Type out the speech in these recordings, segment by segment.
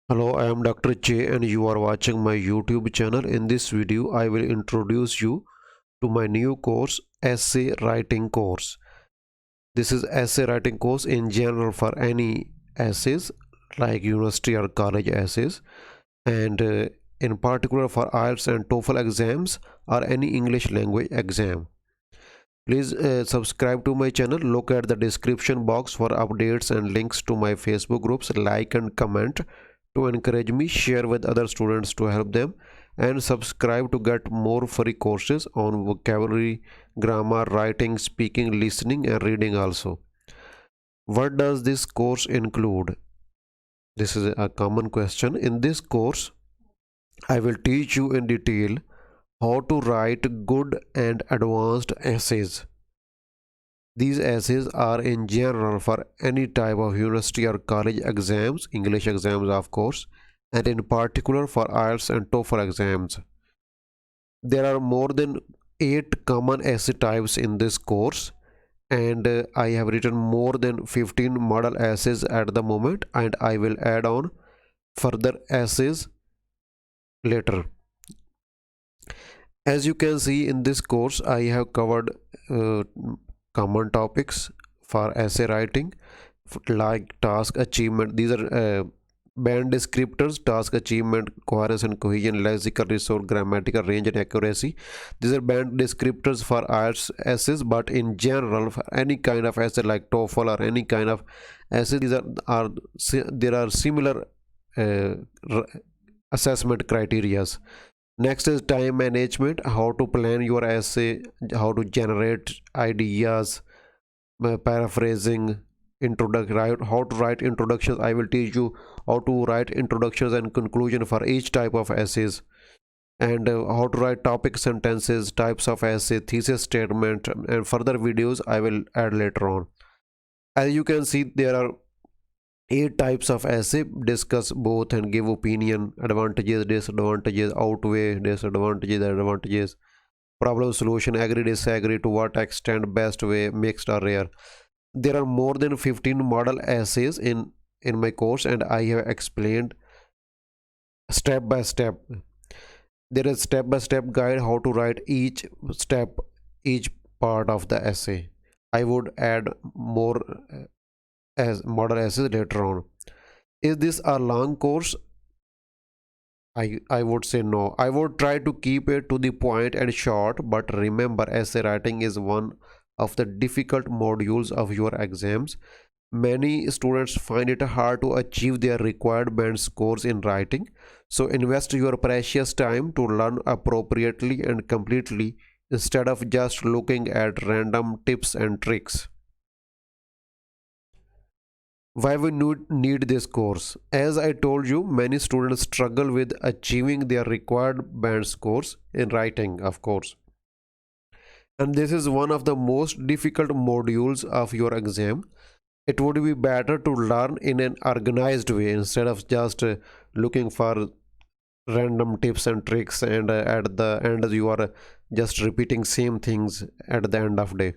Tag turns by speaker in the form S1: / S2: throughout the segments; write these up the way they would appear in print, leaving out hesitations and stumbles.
S1: Hello, I am Dr. J and you are watching my YouTube channel. In this video, I will introduce you to my new course, Essay Writing course. This is essay writing course in general for any essays like university or college essays and in particular for IELTS and TOEFL exams or any English language exam. Please subscribe to my channel. Look at the description box for updates and links to my Facebook groups. Like and comment to encourage me. Share with other students to help them. And subscribe to get more free courses on vocabulary, grammar, writing, speaking, listening, and reading also. What does this course include? This is a common question. In this course, I will teach you in detail how to write good and advanced essays. These essays are in general for any type of university or college exams, English exams of course, and in particular for IELTS and TOEFL exams. There are more than 8 common essay types in this course and I have written more than 15 model essays at the moment and I will add on further essays later. As you can see in this course, I have covered common topics for essay writing like task achievement. These are band descriptors: task achievement, coherence and cohesion, lexical resource, grammatical range and accuracy. These are band descriptors for IELTS essays, but in general for any kind of essay like TOEFL or any kind of essay, there are similar uh, assessment criterias. Next is time management: how to plan your essay, how to generate ideas, paraphrasing, how to write introductions. I will teach you how to write introductions and conclusion for each type of essays, and how to write topic sentences, types of essay, thesis statement, and further videos I will add later on. As you can see, there are 8 types of essay. Discuss both and give opinion, advantages, disadvantages, outweigh disadvantages, advantages, problem solution, agree, disagree, to what extent, best way, mixed or rare. There are more than 15 model essays in my course and I have explained step by step. There is step by step guide how to write each step, each part of the essay. I would add more as model essays later on. Is this a long course? I would say no. I would try to keep it to the point and short, but remember, essay writing is one of the difficult modules of your exams. Many students find it hard to achieve their required band scores in writing. So invest your precious time to learn appropriately and completely instead of just looking at random tips and tricks. Why we need this course? As I told you, many students struggle with achieving their required band scores in writing, of course. And this is one of the most difficult modules of your exam. It would be better to learn in an organized way instead of just looking for random tips and tricks and at the end you are just repeating same things at the end of day.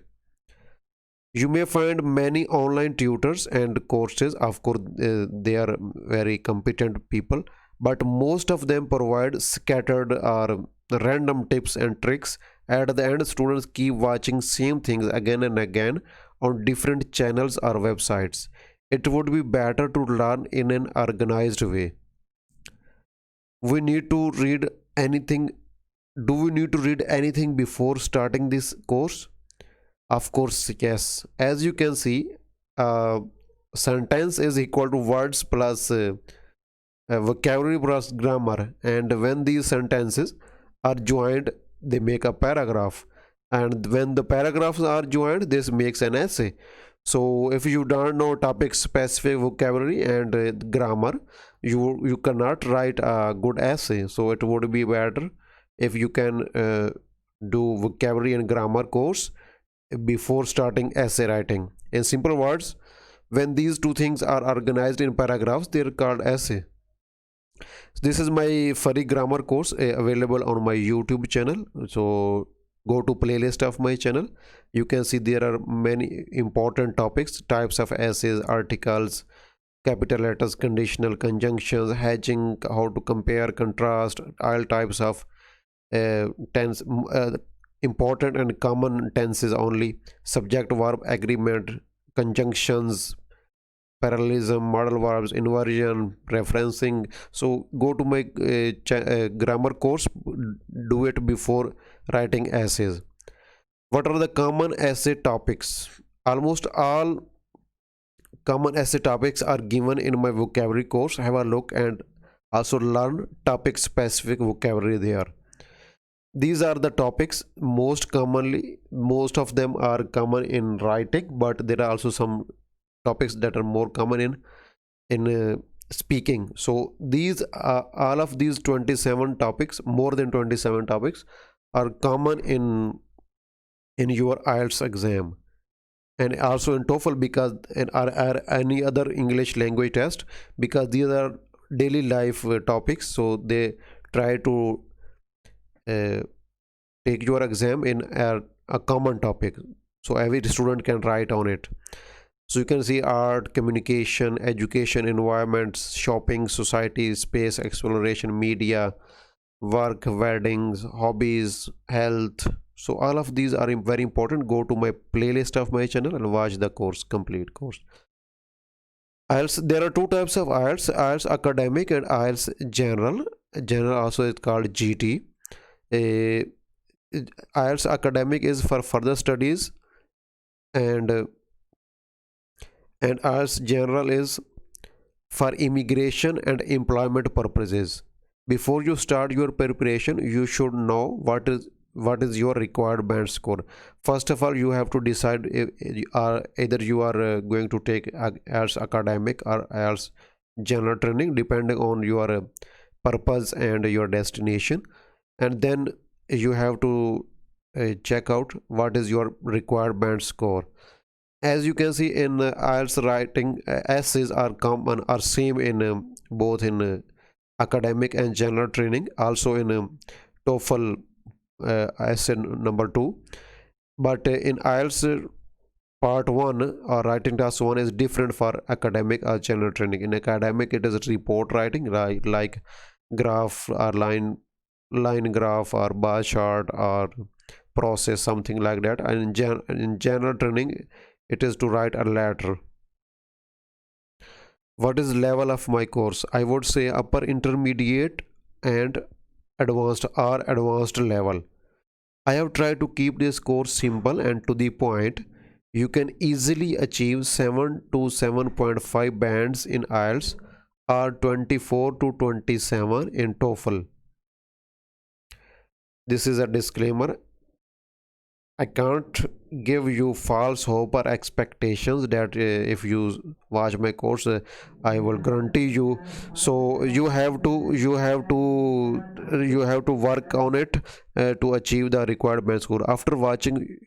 S1: You may find many online tutors and courses. Of course, they are very competent people, but most of them provide scattered or random tips and tricks. At the end, students keep watching same things again and again on different channels or websites. It would be better to learn in an organized way. We need to read anything. Do we need to read anything before starting this course? Of course, yes. As you can see, uh, sentence is equal to words plus vocabulary plus grammar, and when these sentences are joined, they make a paragraph. And when the paragraphs are joined, this makes an essay. So, if you don't know topic specific vocabulary and grammar, you cannot write a good essay. So, it would be better if you can do vocabulary and grammar course before starting essay writing. In simple words, when these two things are organized in paragraphs, they are called essay. This is my free grammar course available on my YouTube channel. So go to playlist of my channel. You can see there are many important topics, types of essays, articles, capital letters, conditional, conjunctions, hedging, how to compare, contrast, all types of tense, important and common tenses only, subject verb agreement, conjunctions, parallelism, modal verbs, inversion, referencing. So go to my grammar course, do it before writing essays. What are the common essay topics? Almost all common essay topics are given in my vocabulary course. Have a look and also learn topic specific vocabulary there. These are the topics most of them are common in writing, but there are also some topics that are more common in speaking. So these all of these 27 topics, more than 27 topics, are common in your IELTS exam, and also in TOEFL, because and are any other English language test, because these are daily life topics. So they try to uh, take your exam in a common topic, so every student can write on it. So you can see art, communication, education, environments, shopping, society, space, exploration, media, work, weddings, hobbies, health. So all of these are very important. Go to my playlist of my channel and watch the course, complete course. IELTS, there are two types of IELTS: IELTS academic and IELTS general. General also is called GT. Uh, IELTS academic is for further studies, and IELTS general is for immigration and employment purposes. Before you start your preparation, you should know what is your required band score. First of all, you have to decide if either you are going to take IELTS academic or IELTS general training, depending on your purpose and your destination. And then you have to check out what is your required band score. As you can see in IELTS writing, essays are common, are same in both in academic and general training, also in TOEFL essay number 2. But in IELTS part 1 or writing task 1 is different for academic or general training. In academic, it is report writing, like graph or line graph or bar chart or process, something like that. And in general training, it is to write a letter. What is level of my course? I would say upper intermediate and advanced or advanced level. I have tried to keep this course simple and to the point. You can easily achieve 7 to 7.5 bands in IELTS or 24 to 27 in TOEFL. This is a disclaimer. I can't give you false hope or expectations that if you watch my course, I will guarantee you. So you have to work on it to achieve the required band score. After watching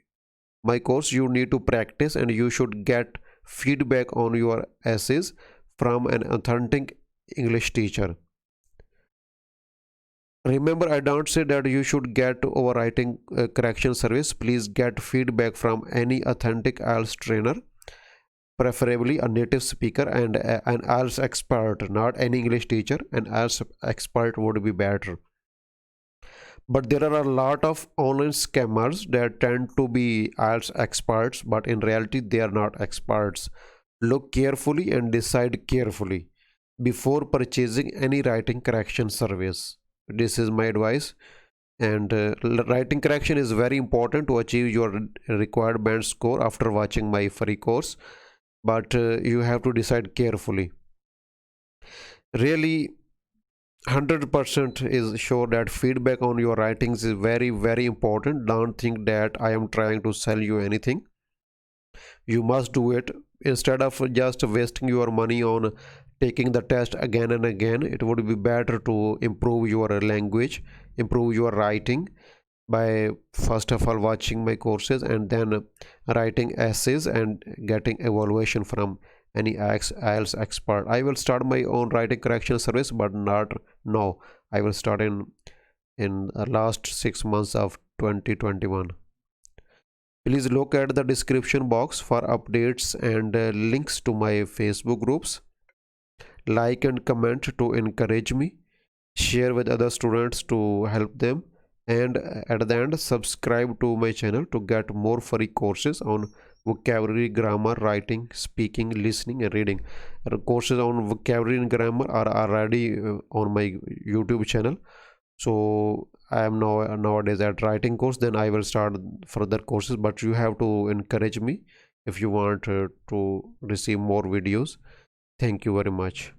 S1: my course, you need to practice, and you should get feedback on your essays from an authentic English teacher. Remember, I don't say that you should get overwriting correction service. Please get feedback from any authentic IELTS trainer, preferably a native speaker and an IELTS expert, not any English teacher. An IELTS expert would be better. But there are a lot of online scammers that tend to be IELTS experts, but in reality, they are not experts. Look carefully and decide carefully before purchasing any writing correction service. This is my advice. And writing correction is very important to achieve your required band score after watching my free course, but you have to decide carefully. Really, 100% is sure that feedback on your writings is very, very important. Don't think that I am trying to sell you anything. You must do it. Instead of just wasting your money on taking the test again and again, it would be better to improve your language, improve your writing by first of all watching my courses and then writing essays and getting evaluation from any IELTS expert. I will start my own writing correction service, but not now. I will start in the last 6 months of 2021. Please look at the description box for updates and links to my Facebook groups. like and comment to encourage me, share with other students to help them, and at the end subscribe to my channel to get more free courses on vocabulary, grammar, writing, speaking, listening and reading. Courses on vocabulary and grammar are already on my YouTube channel. So I am now nowadays at writing course, then I will start further courses, but you have to encourage me if you want to receive more videos. Thank you very much.